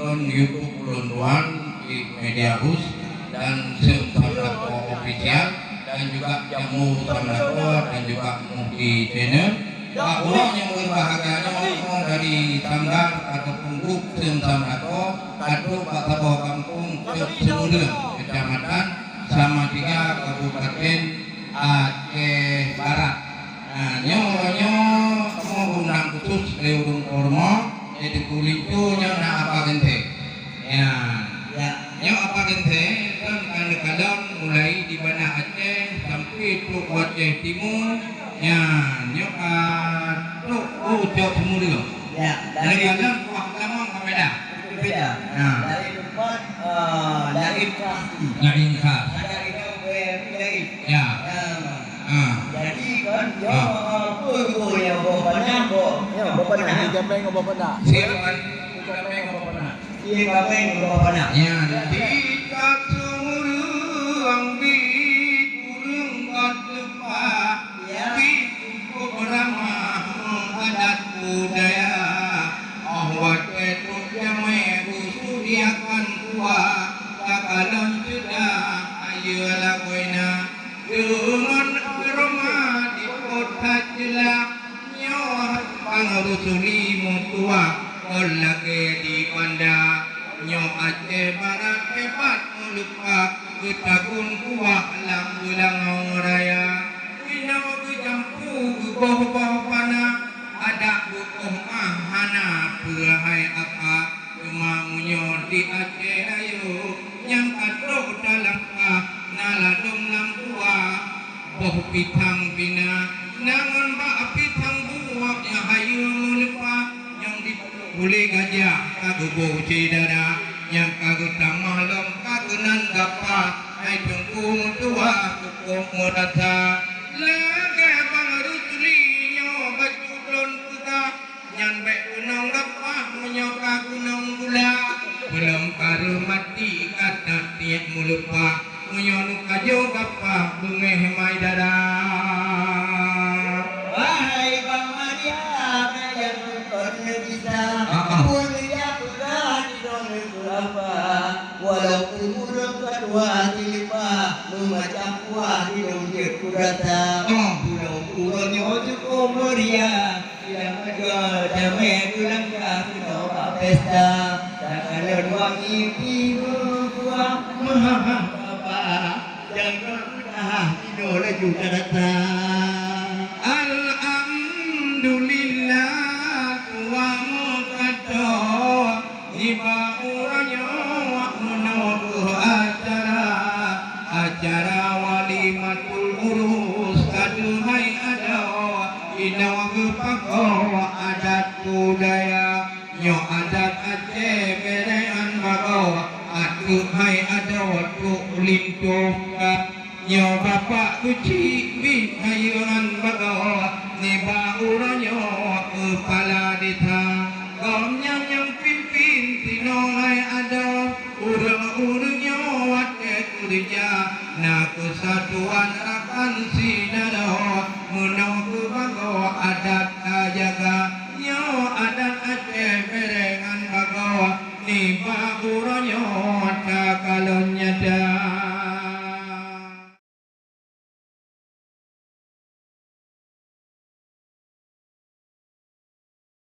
nonton YouTube Ulunduan di Media Hus dan Samdako Official dan juga Jamu Samdako dan juga Muki Channel. Pak Urang yang berbahagianya ngomong dari Sanggar ataupun grup Samdako atau Pak Kabupaten Kampung Seluruh Kecamatan sama 3 Kabupaten Aceh Barat. Nah, nyo mau undang khusus leurung kormo jadi kulicunya na apa gente. Ya, nyo apa gente kan kadang-kadang mulai di Banda Aceh sampai ke Aceh Timur. Ya, nyo jauh semua dulu. Ya, dari kadang kuah lama ke Medan. Beda. Nah, Dari tempat dari pasti. dari khas. Ada itu dari. Ya. Jadi kan yo yang bapak Jameng bapak nak. Siapa? Jameng bapak nak. Iya bapak bapak nak. Ya, di kasurang di kurung kadepak. Di ramah adat budaya. Awat itu jamai usudiakan kuah. Kakalon sudah ayo laguina. Dengan rumah di kota jelak nyawa pangrusuli mutua kolage di Banda nyo Aceh Barat hebat melupa ketagun kuah lang ulang raya winaw kejampu goh-goh pana ada bukuh mahana pelahai apa cuma munyo di Aceh ayo yang kadro dalam naladong lang buah boh pitang bina nangon ba pitang buah yang hayu lupa yang dipulih gajah kagubo cidara yang kagutam malam kagunan gapa hai tungkung tua kukuh murata laga bang rutuli nyo bacudon kuda nyan baik gunung gapa menyoka gunung gula belum karu mati kata tiap mulupa Munyonu kajo gapa bungeh maidara. Wahai Bang Maria, yang nonton kita, mulia pula di dona apa? Walaupun udah kedua tiba, memacam kuah di dona kurata. Pulau pulau cukup meriah, yang kedua damai tulang kafir pesta. Tak ada wangi tiba kuah mahal. Jangan idola juga datang. Alhamdulillah wa muqaddo iba uranya wa menuju acara walimatul urus kaduhai ada inawa gepako adat budaya nyo adat Aceh berean bago aku hai ada waktu lindung nyo bapak kuci bi hayuran bagawa ni bauranyo kepala dita gomnya yang pimpin tinongai ada urang-urangnya wate kurja na kesatuan akan sinado menuju bagawa adat ajaga nyo adat Aceh berengan bagawa ni bauranyo tak kalon nyada